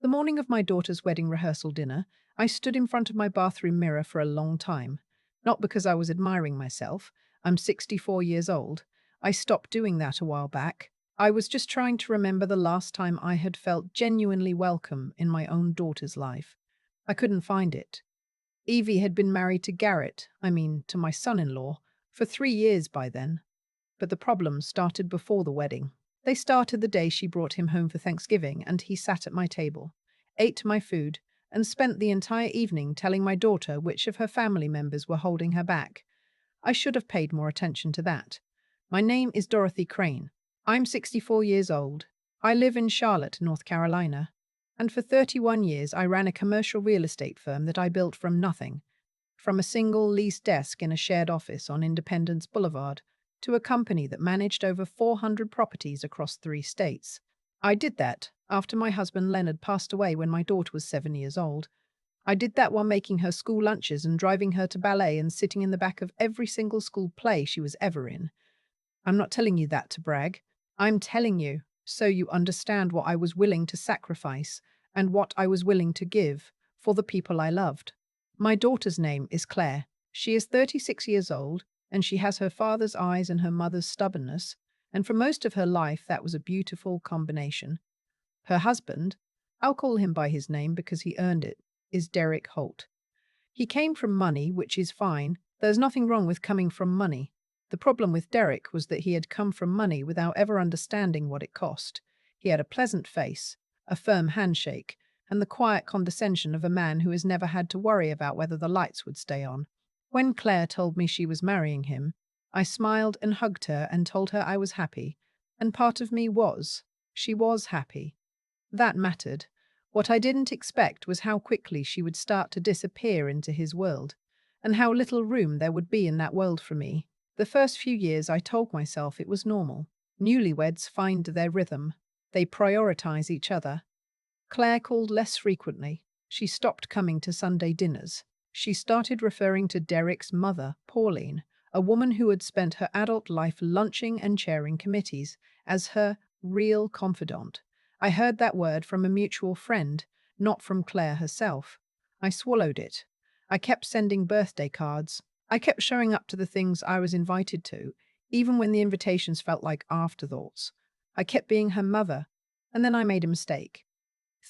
The morning of my daughter's wedding rehearsal dinner, I stood in front of my bathroom mirror for a long time. Not because I was admiring myself. I'm 64 years old. I stopped doing that a while back. I was just trying to remember the last time I had felt genuinely welcome in my own daughter's life. I couldn't find it. Evie had been married to Garrett, to my son-in-law, for 3 years by then. But the problems started before the wedding. They started the day she brought him home for Thanksgiving, and he sat at my table, ate my food, and spent the entire evening telling my daughter which of her family members were holding her back. I should have paid more attention to that. My name is Dorothy Crane. I'm 64 years old. I live in Charlotte, North Carolina. And for 31 years, I ran a commercial real estate firm that I built from nothing, from a single leased desk in a shared office on Independence Boulevard to a company that managed over 400 properties across 3 states. I did that after my husband Leonard passed away when my daughter was 7 years old. I did that while making her school lunches and driving her to ballet and sitting in the back of every single school play she was ever in. I'm not telling you that to brag. I'm telling you so you understand what I was willing to sacrifice and what I was willing to give for the people I loved. My daughter's name is Claire. She is 36 years old, and she has her father's eyes and her mother's stubbornness, and for most of her life that was a beautiful combination. Her husband, I'll call him by his name because he earned it, is Derek Holt. He came from money, which is fine. There's nothing wrong with coming from money. The problem with Derek was that he had come from money without ever understanding what it cost. He had a pleasant face, a firm handshake, and the quiet condescension of a man who has never had to worry about whether the lights would stay on. When Claire told me she was marrying him, I smiled and hugged her and told her I was happy. And part of me was. She was happy. That mattered. What I didn't expect was how quickly she would start to disappear into his world, and how little room there would be in that world for me. The first few years I told myself it was normal. Newlyweds find their rhythm. They prioritize each other. Claire called less frequently. She stopped coming to Sunday dinners. She started referring to Derek's mother, Pauline, a woman who had spent her adult life lunching and chairing committees, as her real confidant. I heard that word from a mutual friend, not from Claire herself. I swallowed it. I kept sending birthday cards. I kept showing up to the things I was invited to, even when the invitations felt like afterthoughts. I kept being her mother, and then I made a mistake.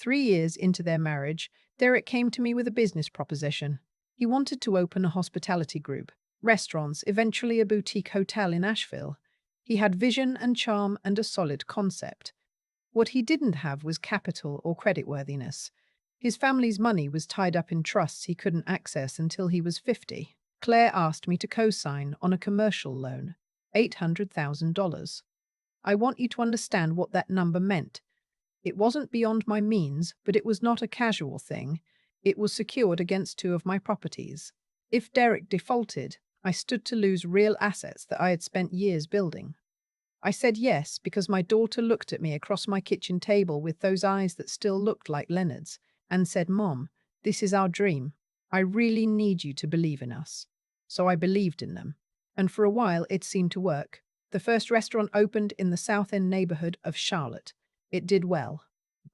3 years into their marriage, Derek came to me with a business proposition. He wanted to open a hospitality group, restaurants, eventually a boutique hotel in Asheville. He had vision and charm and a solid concept. What he didn't have was capital or creditworthiness. His family's money was tied up in trusts he couldn't access until he was 50. Claire asked me to co-sign on a commercial loan, $800,000. I want you to understand what that number meant. It wasn't beyond my means, but it was not a casual thing. It was secured against 2 of my properties. If Derek defaulted, I stood to lose real assets that I had spent years building. I said yes because my daughter looked at me across my kitchen table with those eyes that still looked like Leonard's and said, "Mom, this is our dream. I really need you to believe in us." So I believed in them. And for a while it seemed to work. The first restaurant opened in the South End neighborhood of Charlotte. It did well.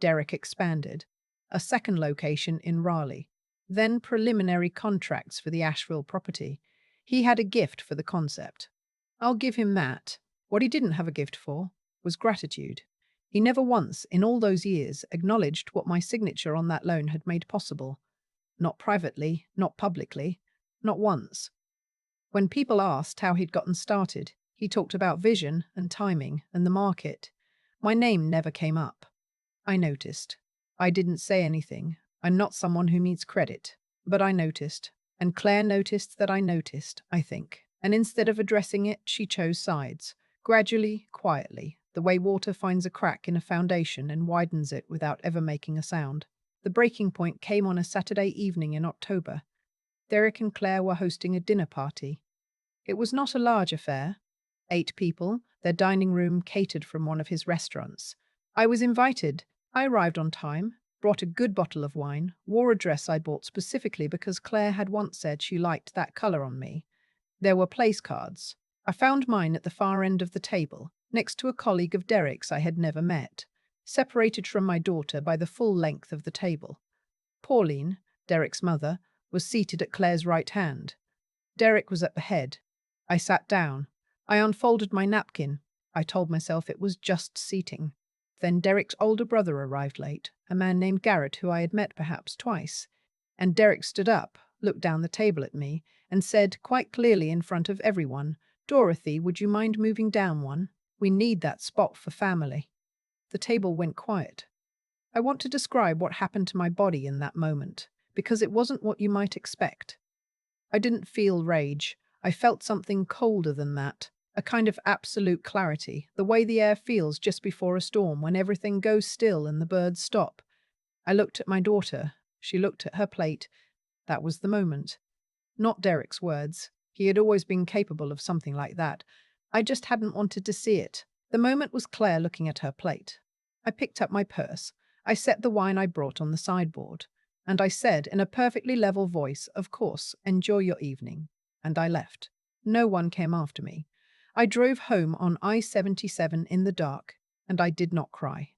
Derek expanded. A second location in Raleigh. Then preliminary contracts for the Asheville property. He had a gift for the concept. I'll give him that. What he didn't have a gift for was gratitude. He never once, in all those years, acknowledged what my signature on that loan had made possible. Not privately, not publicly, not once. When people asked how he'd gotten started, he talked about vision and timing and the market. My name never came up. I noticed. I didn't say anything. I'm not someone who needs credit. But I noticed. And Claire noticed that I noticed, I think. And instead of addressing it, she chose sides. Gradually, quietly, the way water finds a crack in a foundation and widens it without ever making a sound. The breaking point came on a Saturday evening in October. Derek and Claire were hosting a dinner party. It was not a large affair. 8 people, their dining room catered from one of his restaurants. I was invited. I arrived on time, brought a good bottle of wine, wore a dress I bought specifically because Claire had once said she liked that color on me. There were place cards. I found mine at the far end of the table, next to a colleague of Derek's I had never met. separated from my daughter by the full length of the table. Pauline, Derek's mother, was seated at Claire's right hand. Derek was at the head. I sat down. I unfolded my napkin. I told myself it was just seating. Then Derek's older brother arrived late, a man named Garrett who I had met perhaps twice. And Derek stood up, looked down the table at me, and said quite clearly in front of everyone, "Dorothy, would you mind moving down one? We need that spot for family." The table went quiet. I want to describe what happened to my body in that moment, because it wasn't what you might expect. I didn't feel rage. I felt something colder than that, a kind of absolute clarity, the way the air feels just before a storm when everything goes still and the birds stop. I looked at my daughter. She looked at her plate. That was the moment. Not Derek's words. He had always been capable of something like that. I just hadn't wanted to see it. The moment was Claire looking at her plate. I picked up my purse. I set the wine I brought on the sideboard. And I said in a perfectly level voice, "Of course, enjoy your evening." And I left. No one came after me. I drove home on I-77 in the dark, and I did not cry.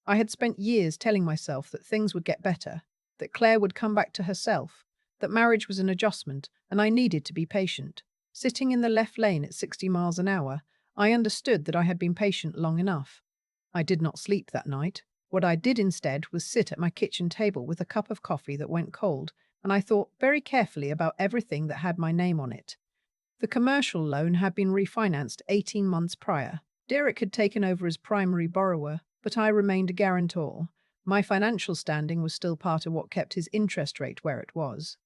I had spent years telling myself that things would get better, that Claire would come back to herself, that marriage was an adjustment, and I needed to be patient. Sitting in the left lane at 60 miles an hour, I understood that I had been patient long enough. I did not sleep that night. What I did instead was sit at my kitchen table with a cup of coffee that went cold, and I thought very carefully about everything that had my name on it. The commercial loan had been refinanced 18 months prior. Derek had taken over as primary borrower, but I remained a guarantor. My financial standing was still part of what kept his interest rate where it was.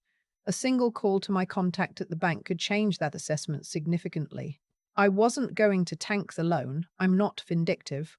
A single call to my contact at the bank could change that assessment significantly. I wasn't going to tank the loan, I'm not vindictive,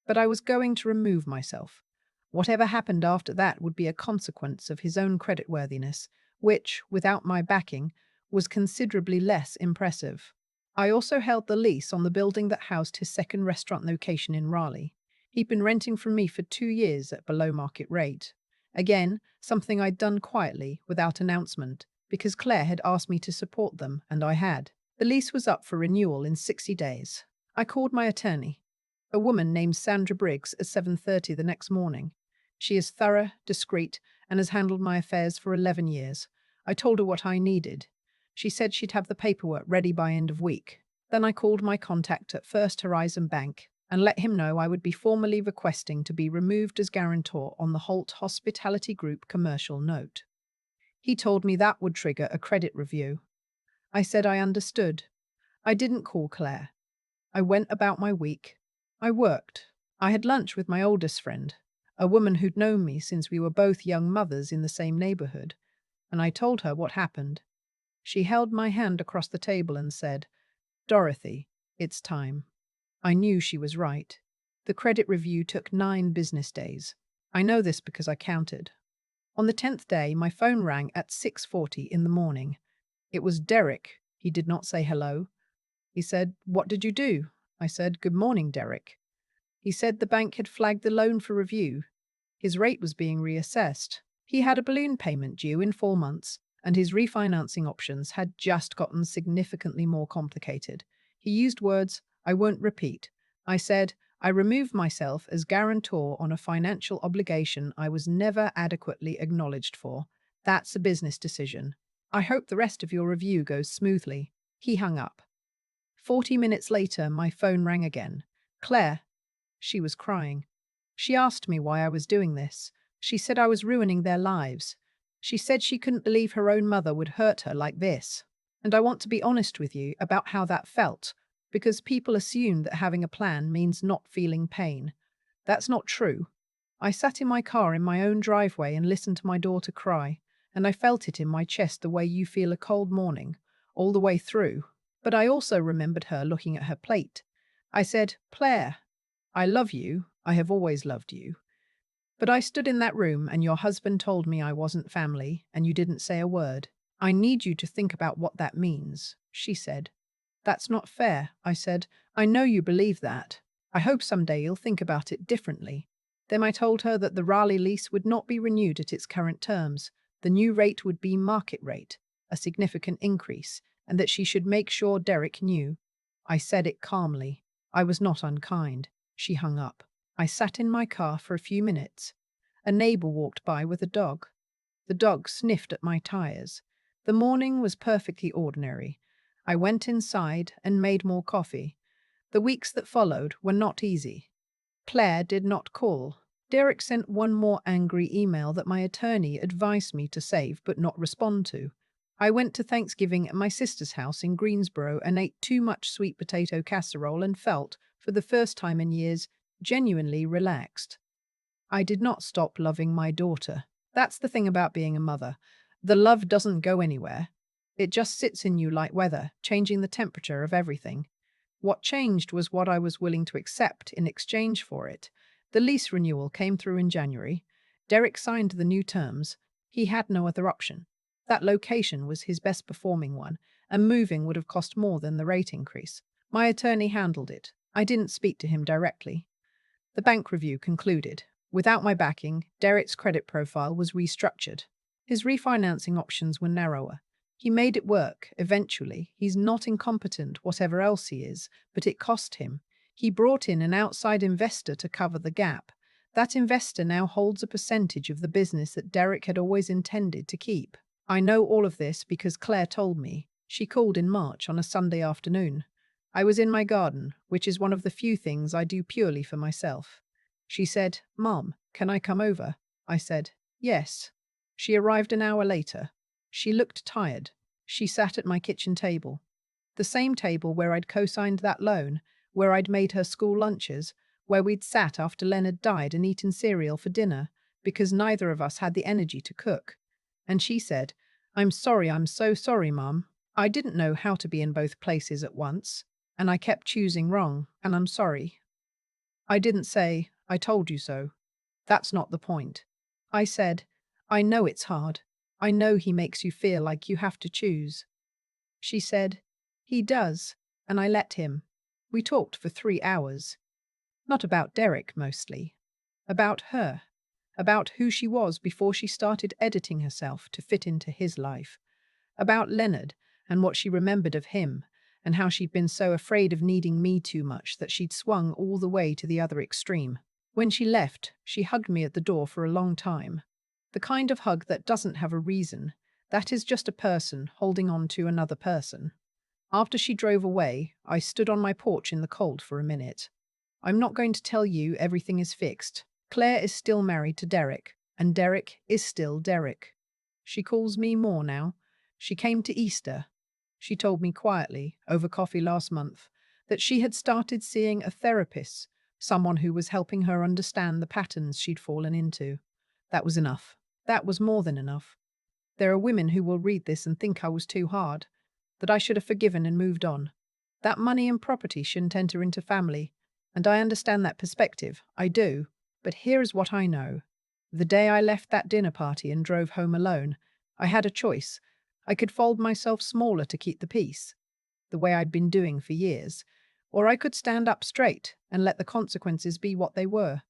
but I was going to remove myself. Whatever happened after that would be a consequence of his own creditworthiness, which, without my backing, was considerably less impressive. I also held the lease on the building that housed his second restaurant location in Raleigh. He'd been renting from me for 2 years at below market rate. Again, something I'd done quietly, without announcement, because Claire had asked me to support them, and I had. The lease was up for renewal in 60 days. I called my attorney, a woman named Sandra Briggs, at 7:30 the next morning. She is thorough, discreet, and has handled my affairs for 11 years. I told her what I needed. She said she'd have the paperwork ready by end of week. Then I called my contact at First Horizon Bank and let him know I would be formally requesting to be removed as guarantor on the Holt Hospitality Group commercial note. He told me that would trigger a credit review. I said I understood. I didn't call Claire. I went about my week. I worked. I had lunch with my oldest friend, a woman who'd known me since we were both young mothers in the same neighborhood, and I told her what happened. She held my hand across the table and said, "Dorothy, it's time." I knew she was right. The credit review took 9 business days. I know this because I counted. On the 10th day, my phone rang at 6:40 in the morning. It was Derek. He did not say hello. He said, "What did you do?" I said, "Good morning, Derek." He said the bank had flagged the loan for review. His rate was being reassessed. He had a balloon payment due in 4 months, and his refinancing options had just gotten significantly more complicated. He used words I won't repeat. I said, "I removed myself as guarantor on a financial obligation I was never adequately acknowledged for. That's a business decision. I hope the rest of your review goes smoothly." He hung up. 40 minutes later, my phone rang again. Claire. She was crying. She asked me why I was doing this. She said I was ruining their lives. She said she couldn't believe her own mother would hurt her like this. And I want to be honest with you about how that felt, because people assume that having a plan means not feeling pain. That's not true. I sat in my car in my own driveway and listened to my daughter cry, and I felt it in my chest the way you feel a cold morning, all the way through. But I also remembered her looking at her plate. I said, "Claire, I love you. I have always loved you. But I stood in that room and your husband told me I wasn't family, and you didn't say a word. I need you to think about what that means," she said. "That's not fair," I said. "I know you believe that. I hope someday you'll think about it differently." Then I told her that the Raleigh lease would not be renewed at its current terms. The new rate would be market rate, a significant increase, and that she should make sure Derek knew. I said it calmly. I was not unkind. She hung up. I sat in my car for a few minutes. A neighbor walked by with a dog. The dog sniffed at my tires. The morning was perfectly ordinary. I went inside and made more coffee. The weeks that followed were not easy. Claire did not call. Derek sent one more angry email that my attorney advised me to save but not respond to. I went to Thanksgiving at my sister's house in Greensboro and ate too much sweet potato casserole and felt, for the first time in years, genuinely relaxed. I did not stop loving my daughter. That's the thing about being a mother. The love doesn't go anywhere. It just sits in you like weather, changing the temperature of everything. What changed was what I was willing to accept in exchange for it. The lease renewal came through in January. Derek signed the new terms. He had no other option. That location was his best performing one, and moving would have cost more than the rate increase. My attorney handled it. I didn't speak to him directly. The bank review concluded. Without my backing, Derek's credit profile was restructured. His refinancing options were narrower. He made it work, eventually. He's not incompetent, whatever else he is, but it cost him. He brought in an outside investor to cover the gap. That investor now holds a percentage of the business that Derek had always intended to keep. I know all of this because Claire told me. She called in March on a Sunday afternoon. I was in my garden, which is one of the few things I do purely for myself. She said, "Mom, can I come over?" I said, "Yes." She arrived an hour later. She looked tired. She sat at my kitchen table. The same table where I'd co-signed that loan, where I'd made her school lunches, where we'd sat after Leonard died and eaten cereal for dinner, because neither of us had the energy to cook. And she said, I'm so sorry, Mom. I didn't know how to be in both places at once, and I kept choosing wrong, and I'm sorry. I didn't say, I told you so. That's not the point. I said, I know it's hard. I know he makes you feel like you have to choose. She said, he does, and I let him. We talked for 3 hours. Not about Derek, mostly. About her. About who she was before she started editing herself to fit into his life. About Leonard and what she remembered of him, and how she'd been so afraid of needing me too much that she'd swung all the way to the other extreme. When she left, she hugged me at the door for a long time. The kind of hug that doesn't have a reason, that is just a person holding on to another person. After she drove away, I stood on my porch in the cold for a minute. I'm not going to tell you everything is fixed. Claire is still married to Derek, and Derek is still Derek. She calls me more now. She came to Easter. She told me quietly, over coffee last month, that she had started seeing a therapist, someone who was helping her understand the patterns she'd fallen into. That was enough. That was more than enough. There are women who will read this and think I was too hard, that I should have forgiven and moved on. That money and property shouldn't enter into family, and I understand that perspective. I do. But here is what I know. The day I left that dinner party and drove home alone, I had a choice. I could fold myself smaller to keep the peace, the way I'd been doing for years, or I could stand up straight and let the consequences be what they were.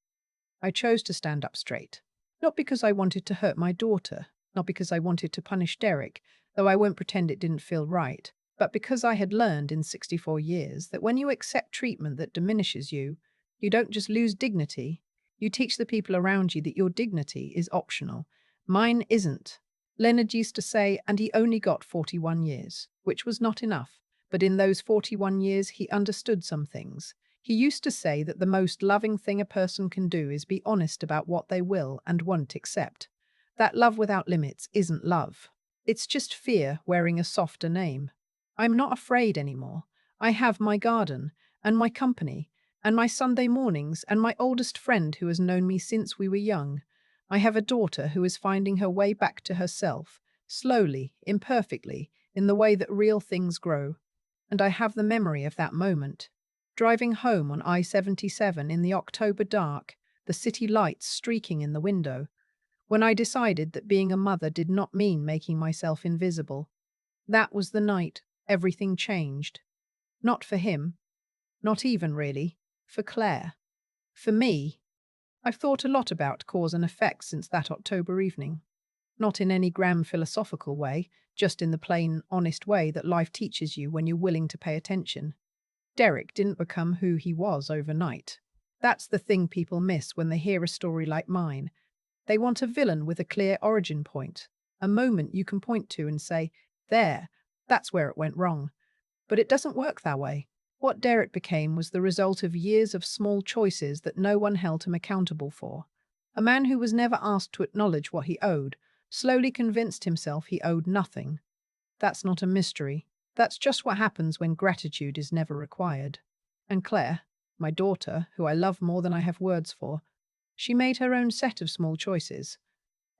I chose to stand up straight, not because I wanted to hurt my daughter, not because I wanted to punish Derek, though I won't pretend it didn't feel right, but because I had learned in 64 years that when you accept treatment that diminishes you, you don't just lose dignity, you teach the people around you that your dignity is optional. Mine isn't. Leonard used to say, and he only got 41 years, which was not enough. But in those 41 years, he understood some things. He used to say that the most loving thing a person can do is be honest about what they will and won't accept. That love without limits isn't love. It's just fear wearing a softer name. I'm not afraid anymore. I have my garden and my company and my Sunday mornings and my oldest friend who has known me since we were young. I have a daughter who is finding her way back to herself, slowly, imperfectly, in the way that real things grow. And I have the memory of that moment. Driving home on I-77 in the October dark, the city lights streaking in the window, when I decided that being a mother did not mean making myself invisible. That was the night everything changed. Not for him, not even really, for Claire. For me, I've thought a lot about cause and effect since that October evening. Not in any grand philosophical way, just in the plain, honest way that life teaches you when you're willing to pay attention. Derek didn't become who he was overnight. That's the thing people miss when they hear a story like mine. They want a villain with a clear origin point, a moment you can point to and say, there, that's where it went wrong. But it doesn't work that way. What Derek became was the result of years of small choices that no one held him accountable for. A man who was never asked to acknowledge what he owed, slowly convinced himself he owed nothing. That's not a mystery. That's just what happens when gratitude is never required. And Claire, my daughter, who I love more than I have words for, she made her own set of small choices.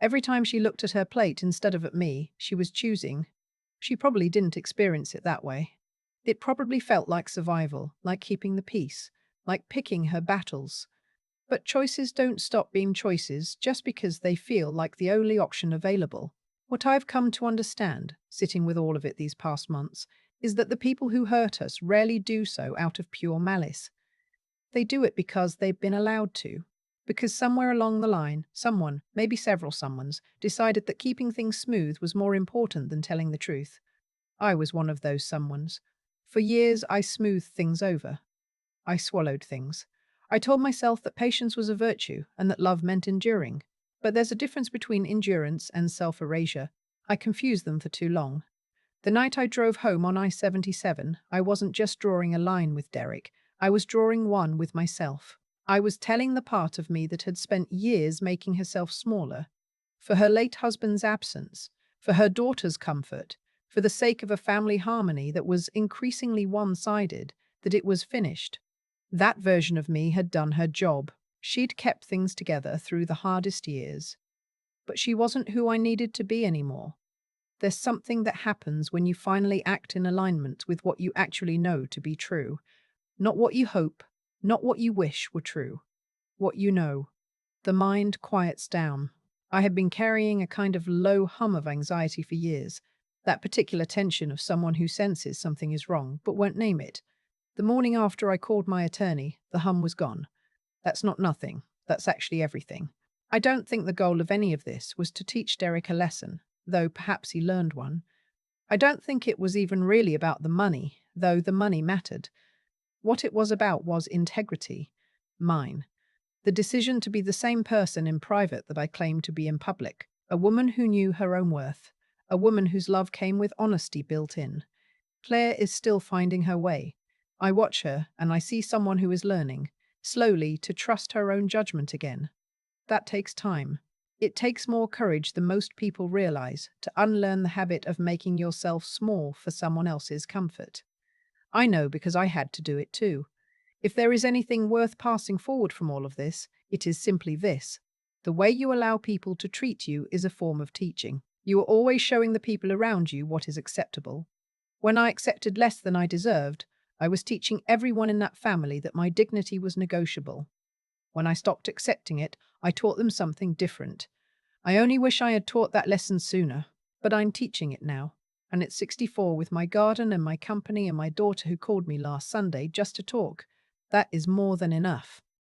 Every time she looked at her plate instead of at me, she was choosing. She probably didn't experience it that way. It probably felt like survival, like keeping the peace, like picking her battles. But choices don't stop being choices just because they feel like the only option available. What I've come to understand, sitting with all of it these past months, is that the people who hurt us rarely do so out of pure malice. They do it because they've been allowed to. Because somewhere along the line, someone, maybe several someones, decided that keeping things smooth was more important than telling the truth. I was one of those someones. For years, I smoothed things over. I swallowed things. I told myself that patience was a virtue and that love meant enduring. But there's a difference between endurance and self-erasure. I confused them for too long. The night I drove home on I-77, I wasn't just drawing a line with Derek. I was drawing one with myself. I was telling the part of me that had spent years making herself smaller. For her late husband's absence, for her daughter's comfort, for the sake of a family harmony that was increasingly one-sided, that it was finished. That version of me had done her job. She'd kept things together through the hardest years. But she wasn't who I needed to be anymore. There's something that happens when you finally act in alignment with what you actually know to be true. Not what you hope, not what you wish were true. What you know. The mind quiets down. I had been carrying a kind of low hum of anxiety for years, that particular tension of someone who senses something is wrong but won't name it. The morning after I called my attorney, the hum was gone. That's not nothing. That's actually everything. I don't think the goal of any of this was to teach Derek a lesson, though perhaps he learned one. I don't think it was even really about the money, though the money mattered. What it was about was integrity. Mine. The decision to be the same person in private that I claimed to be in public. A woman who knew her own worth. A woman whose love came with honesty built in. Claire is still finding her way. I watch her and I see someone who is learning, slowly, to trust her own judgment again. That takes time. It takes more courage than most people realize to unlearn the habit of making yourself small for someone else's comfort. I know because I had to do it too. If there is anything worth passing forward from all of this, it is simply this. The way you allow people to treat you is a form of teaching. You are always showing the people around you what is acceptable. When I accepted less than I deserved, I was teaching everyone in that family that my dignity was negotiable. When I stopped accepting it, I taught them something different. I only wish I had taught that lesson sooner, but I'm teaching it now. And at 64, with my garden and my company and my daughter who called me last Sunday just to talk, that is more than enough.